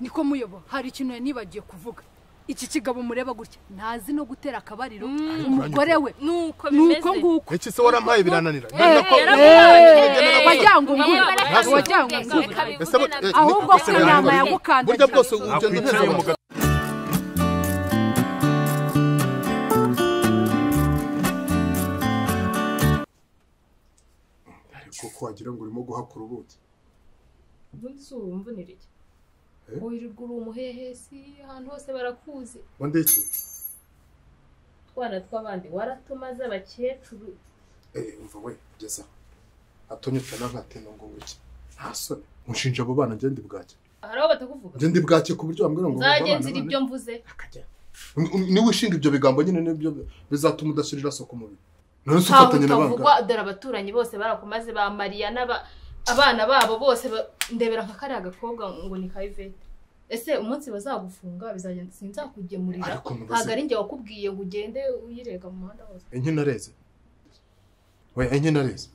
niko muyobo hari ikintu nibagiye kuvuga iki kigabo mureba gutya ntazi no gutera akabariro umugore we nuko bimeze nguko iki se warampaye birananira wajyango ahubwo ko inama yagukanda burya bwose ugenda nteze kuko wagira ngo urimo guhakura ubuki ubundi si urumvunira iki wirirwa uri umuhehesi ahantu hose barakuzi wande iki twana tw'abandi waratumaze abakecuru umva we geza atonyetana nkateno ngo wiki nta soni unshinja abo bana ngende bwake hari aho batakuvuga ngende bwake ku buryo bambwira ngo nzagenzira ibyo mvuze ni wishinga ibyo bigambo nyine nibyo bizatuma udashirira soko mubi none ufatanye n'abanga dore abaturanyi bose barakumaze ba Maria abana babo bose ndebera nka kare agakobwa ngo ni Kayivete ese umunsi bazagufunga bizagenda sinzakugemurira hagari nge wakubwiye ngo ugende uyirega mu muhanda wose enye nareze we enye nareze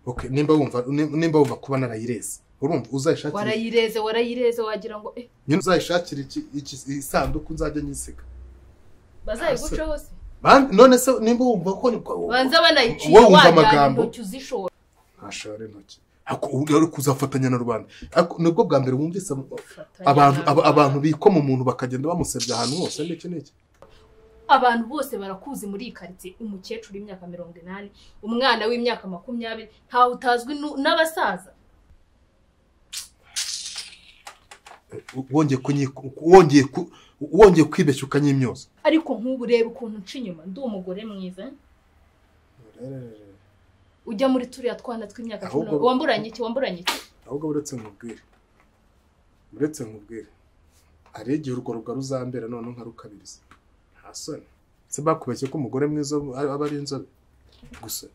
okay nimba wumva kuba narayireze urumva uzayishakira warayireze wagira ngo nyine uzayishakira iki isanduku nzajya nyisiga bazayiguca hose none se nimba wumva ko banza banayiciye wajyana intoki uzishora ashare intoki uri kuzafatanya na rubanda nibwo bwa mbere wumvise abantu bikoma umuntu bakagenda bamusebya ahantu hose n'iki abantu bose barakuzi muri iyi quartier umukecuru w'imyaka 80 umwana w'imyaka 20 ntawe utazwi n'abasaza wongeye kwibeshya ukanyimyoza ariko nk'ubu reba ukuntu nci inyuma ndi umugore mwiza ujya muri turiya twana tw'imyaka 10 wamburanye iki ahubwo uretse nkubwire ari igihe urwo rugo ruzambera none nka rukabiriza nta soni se bakubeshye ko umugore mwiza aba ari inzobe gusa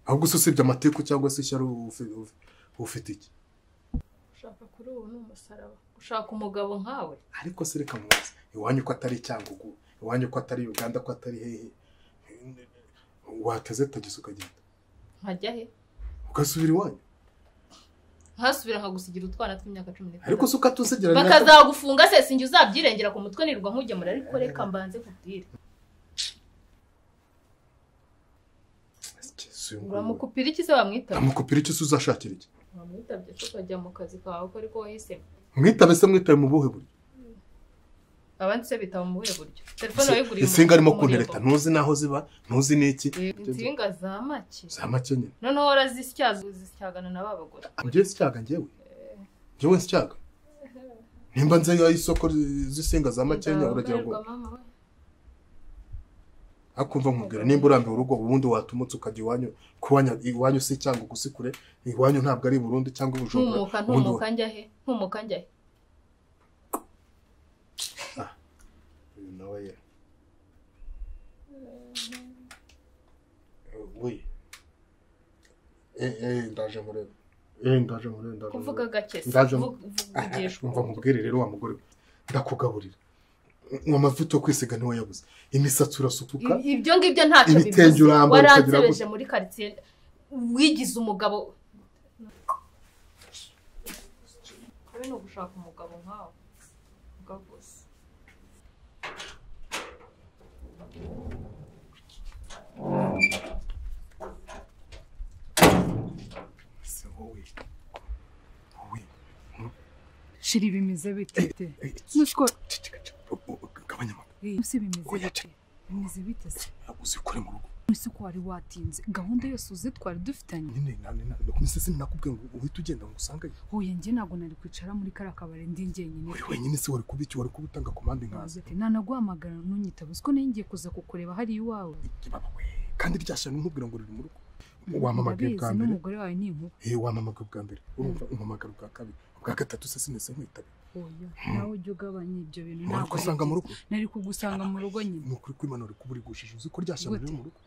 ahubwo usibye amatiku cyangwa se ishyari ufite iki ushaka kuri ubu n'umusaraba ushaka umugabo nkawe ariko se reka mwaza iwanyu ko atari Cyangugu iwanyu ko atari Uganda ko atari hehe wateze tagise ukagenda nkajya he ugasubira iwanyu hasubira nkagusigira utwana tw'imyaka 10 ariko se ukatusigira bakazagufunga se sinjye uzabyirengera ku mutwe nirwa nkugemura ariko reka mbanze kubwire uramukupira iki se wamwitaba amukupira iki se uzashakira iki wamwitabye tukajya mu kazi kawe ko ariko wahisemo mwitabe se mwitabe mu buhe buryo abandi se bitaba mu buhe buryo telefone wayiguriye insinga arimo kuntereta ntuzi naho ziba ntuzi n'iki insinga za make nyine noneho warazisyagana na babagore ngiye sicyaga njyewe sicyaga nimba nze y'isoko z'isinga za makenya uragira ngo akumva nkubwira nimba urambiwe urugo ubundi watumutse ukajya iwanyu se cyangwa gusikure iwanyu ntabwo ari Burundi cyangwa Bujumbura ntumuka njyahe nawe we ndaje murebe kuvuga gake umva nkubwire rero wa mugore ndakugaburira amavuta yo kwisiga niwe yabuze imisatsi urasukuka ibyo ngibyo ntacyo bivuze waransebeje muri quartier wigize umugabo kabe no gushaka umugabo nkawe ugagose shiri bimize bite nushko kabanyama usi bimize bite se uzikore mu rugo isi ko wari watinze gahunda yose uzi twari dufitanye nyine kumisese nakubwiye ngo uhita ugenda ngo usange hoye nge nago nari kwicara muri kara kabare ndi ngenyine uri wenyine se wari kubiki wari kubutanga komande nkaza nanaguhamagara nunyitaba uko ngiye kuza kukureba hari iwawe kandi ryashana nkubwira ngo riri mu rugo wamamagaye bwa mbere n'umugore wawe ni inkuba wamamagaye bwa mbere urumva umpamagara bwa kabiri bwa gatatu se sinese nkwitabe oya nawe ujye ugabanya ibyo bintu ntabwo usanga mu rugo nari kugusanga mu rugo nyine ni ukuri kwimanura kuburigushije uzi ko ryashana riri mu rugo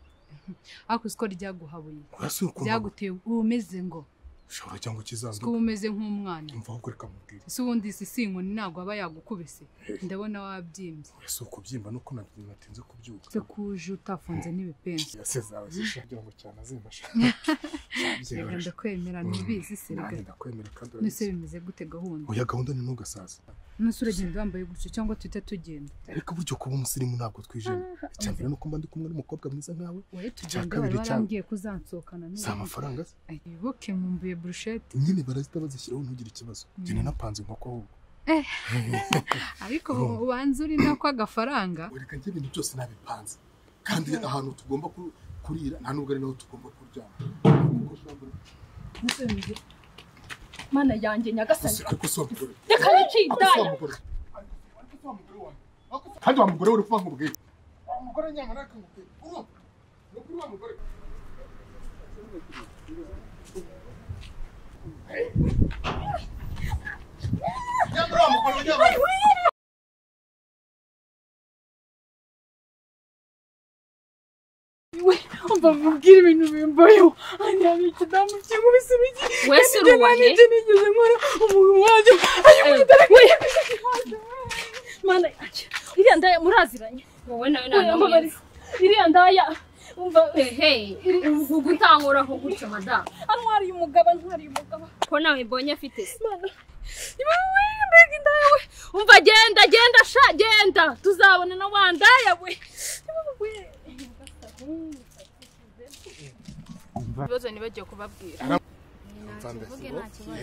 ako siko ryaguhabuye ryaguteye umeze ngo ushobora cyangwa kizanduka ko umeze nk'umwana umva ko reka mubwire si ubundi si inkoni ntabwo aba yagukubise ndabona wabyimbye ese ukubyimba nuko natinze kubyuka se kuje utafunze n'ibipensi yasezawe zishagira ngo cyane azimasha reka ndakwemera ntibizi se reka ndakwemera kandi nese bimeze gute gahunda oya gahunda ni ntugasaza nese uragenda wambaye gutyo cyangwa tuhite tugenda ariko buryo kuba umusirimu ntabwo twijene icyambere nuko mba ndi kumwe n'umukobwa mwiza nkawe wowe tugenda bari barambwiye ko uzansohokana si amafaranga se ibuke nkumbuye brushette nyine barazita bazishyiraho ntugire ikibazo njye napanze inkoko ahubwo ariko ubanza uri nako agafaranga reka njye ibintu byose nabipanze kandi ahantu tugomba kurira nta nubwo ari naho tugomba kuryama mana yanjye nyagasani ariko si wamugore reka nikindaya kandi wa mugore uri kuvuga nkubwire wa mugore nyamara akangubwire ni kuri wa mugore nyamara wa mugore nyamara umva mubwire ibintu bimbayeho hano hari ikidamu cy'inkubise ibiki wese uruwaye nigeze nkora umuntu wajya mana yanjye iriya ndaya muraziranye wowe nawe nta iriya ndaya umva uvuga utankuraho gutyo madamu antwariye umugabo ko nawe mbonye afite se ibawe mbega indaya we umva genda sha genda tuzabona na wa ndaya we ibibazo nibagiye kubabwira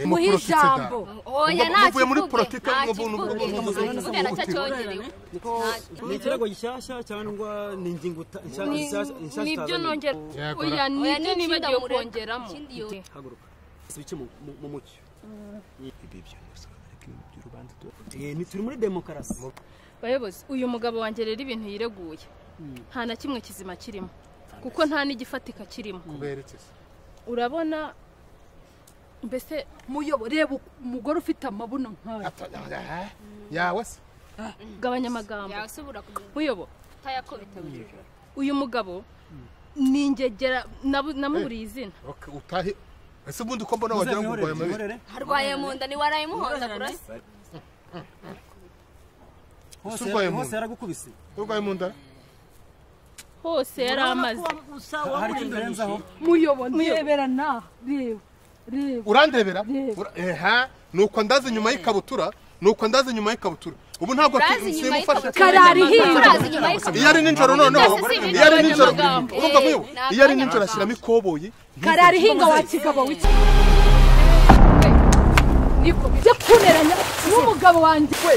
muhe ijambo oya muvuye muri politike muvuge nacyo cyongerewe ni ikirego gishyashya cyangwa ni ingingo nshyashya nibyo nongera oya nibyo nibagiye kongeramo haguruka sibice mu mucyo ni turi muri demokarasi bayobozi uyu mugabo wanjye rero ibintu yireguye nta na kimwe kizima kirimo kuko nta n'igifatika kirimo urabona mbese reba umugore ufite amabuno nkawe yawe se gabanya amagambo muyobo uyu mugabo ni ingegera namuburiye izina utahe ese ubundi ko mbona wagira ngo urwaye amabere harwaye mu nda niwaraye muhonda kurasa hose yaragukubise urwaye mu nda hose yari amaze hari icyo ndenzaho muyobo ndebera na reba urandebera nuko ndaze nyuma y'ikabutura ubu ntabwo simufasha karari hinga iyo ari nijoro noneho iyo ari nijoro urumva muyobo iyo ari nijoro ashyiramo ikoboyi karari hinga wa kigabo wiki niko byo kuneranya n'umugabo wanjye we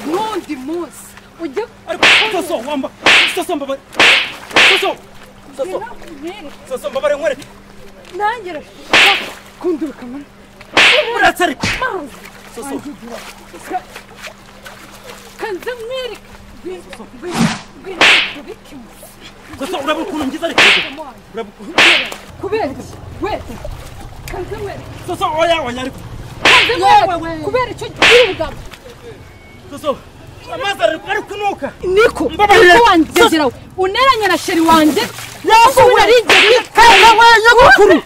n'undi munsi ujya soso mbabare nkore nanjye kunduruka mwana uratse ariko soso kanze mwere soso urabura ukuntu ngize ariko kubera we kanze mwere soso oya ariko kanze mwere kubera icyo gihe soso amazi ari kunuka niko wanjye uneranye na sheri wanjye yavuye arigeye kanga wewe gukuru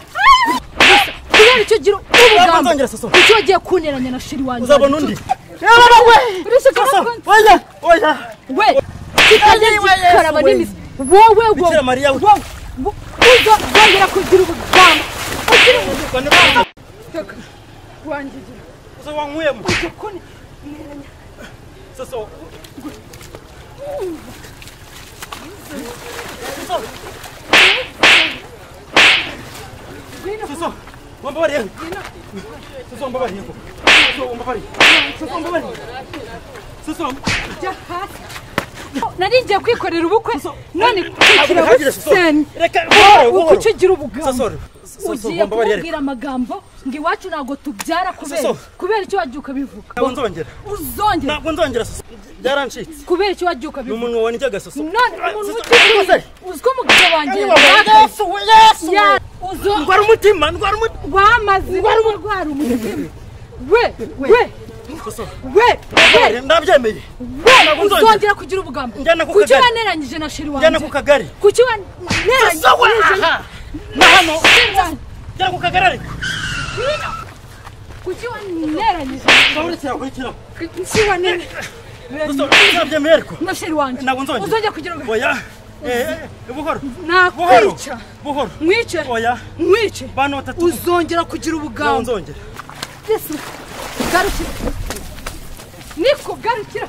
kubera icyo gira ubugamba icyo giye kuneranya na sheri wanjye uzabona undi oya we kitaje karaba n'imizi wowe bikira mariya we uzongera kugira ubugamba ukiri ubugamba wanjye uzo wankuyemo soso soso wambabariye soso wambabariye soso nari ngiye kwikorera ubukwe none kukira buseni uko ugira ubugamba ugiye kubwira amagambo ngo iwacu ntabwo tubyara kubera icyo wagiye ukabivuga ntabwo nzongera soso byarancitse kubera icyo wagiye ukabivuga n'umuntu wanijyaga soso uziko umugabo wanjye ndwara umutima wamaze ndwara umutima we we ndabyemeye uzongera kugira ubugambo kuki waneranyije na sheri wanjye njyana ku kagari kuki waneranyije na hano njyana ku kagari ariko kuki waneranyije kuki waneranyije ndabyemeye ariko na sheri wanjye ntabwo uzongera kugira ubugambo oya buhoro nakwica buhoro mwice oya mwice bano batatu uzongera kugira ubugambo nzongera garukira niko garukira